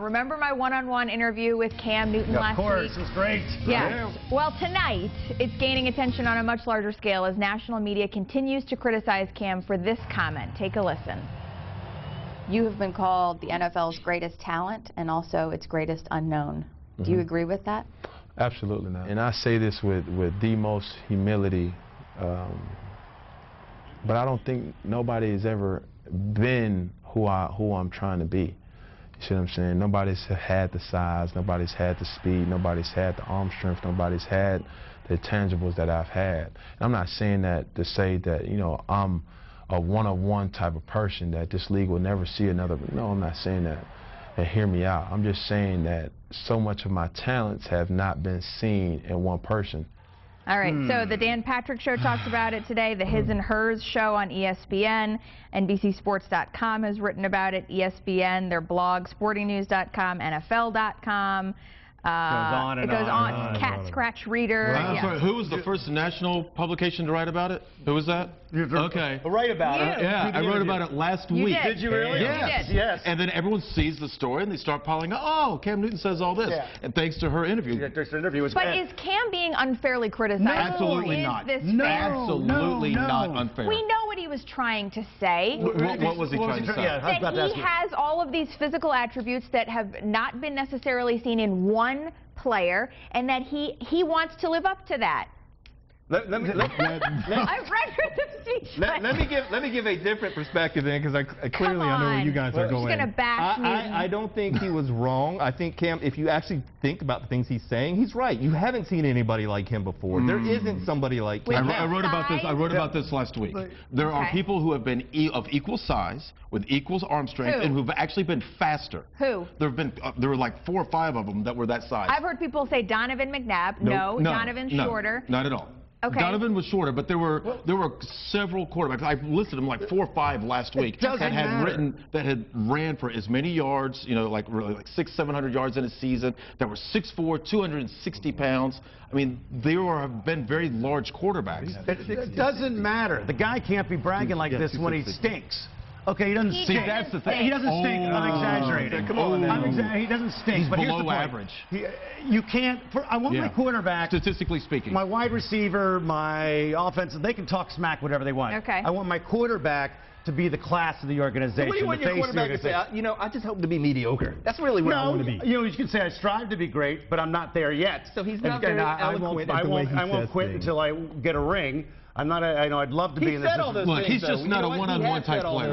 Remember my one-on-one interview with Cam Newton last week? Of course, it was great. Yes. Well, tonight, it's gaining attention on a much larger scale as national media continues to criticize Cam for this comment. Take a listen. You have been called the NFL's greatest talent and also its greatest unknown. Do you agree with that? Absolutely not. And I say this with the most humility, but I don't think nobody has ever been who I'm trying to be. You see what I'm saying? Nobody's had the size, nobody's had the speed, nobody's had the arm strength, nobody's had the tangibles that I've had. And I'm not saying that to say that, you know, I'm a one-of-one type of person that this league will never see another. No, I'm not saying that. And hear me out. I'm just saying that so much of my talents have not been seen in one person. All right, so the Dan Patrick Show talks about it today. The His and Hers Show on ESPN. NBCSports.com has written about it. ESPN, their blog, SportingNews.com, NFL.com. It goes on. Cat Scratch Reader. Well, I'm sorry, who was the first national publication to write about it? Who was that? Okay. Write about it. Yeah, I wrote about it last week. Did you really? Yes. You did. Yes. And then everyone sees the story and they start piling up. Oh, Cam Newton says all this. Yeah. And thanks to her interview. But is Cam being unfairly criticized? Absolutely not. Absolutely not unfair. We know what he was trying to say. What was he trying to say? That he has all of these physical attributes that have not been necessarily seen in one player, and that he wants to live up to that. Let me give a different perspective then, because I clearly I know where you guys are going. He's gonna bash me. I don't think he was wrong. I think Cam, if you actually think about the things he's saying, he's right. You haven't seen anybody like him before. There isn't somebody like Cam. I wrote about this last week. There are people who have been of equal size, with equal arm strength, and who've actually been faster. Who? There were like 4 or 5 of them that were that size. I've heard people say Donovan McNabb. No, Donovan's shorter. Not at all. Okay. Donovan was shorter, but there were several quarterbacks. I listed them like 4 or 5 last week that had ran for as many yards, you know, like 600-700 yards in a season. That were 6'4", 260 pounds. I mean, there have been very large quarterbacks. It doesn't matter. The guy can't be bragging like this when he stinks. Okay, he doesn't stink. That's the thing. He doesn't stink. I'm exaggerating. Come on. He doesn't stink. He's but here's below the point. average. You can't. I want my quarterback. Statistically speaking. My wide receiver, my offensive, they can talk smack whatever they want. Okay. I want my quarterback to be the class of the organization. What do you want your quarterback to say? You know, I just hope to be mediocre. That's really what I want to be. You know, you can say I strive to be great, but I'm not there yet. So he's not very eloquent in the way he says I won't quit until I get a ring. I'm not. I know I'd love to be in this. Look, he's just not a one-on-one type player.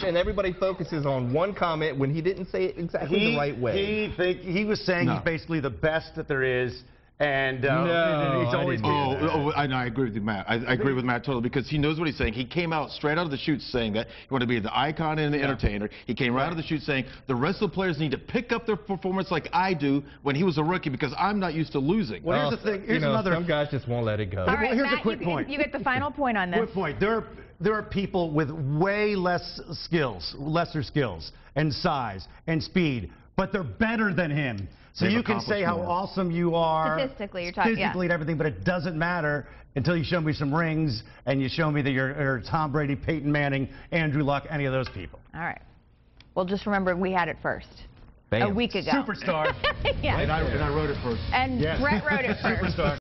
And everybody focuses on one comment when he didn't say it exactly the right way. He was saying he's basically the best that there is. And he's always I agree with you, Matt. I agree with Matt totally, because he knows what he's saying. He came out straight out of the chute saying that he wanted to be the icon and the entertainer. He came right out of the chute saying the rest of the players need to pick up their performance like I do when he was a rookie, because I'm not used to losing. Well, here's the thing. Here's another. Some guys just won't let it go. All right, here's Matt, a quick point. You get the final point on this. Quick point. There are people with way lesser skills and size and speed, but they're better than him. So you can say how awesome you are. Statistically, you're talking. Statistically and everything, but it doesn't matter until you show me some rings and you show me that you're Tom Brady, Peyton Manning, Andrew Luck, any of those people. All right. Well, just remember we had it first. Bam. A week ago. Superstar. Yeah. And I wrote it first. And Brett wrote it first. Superstar.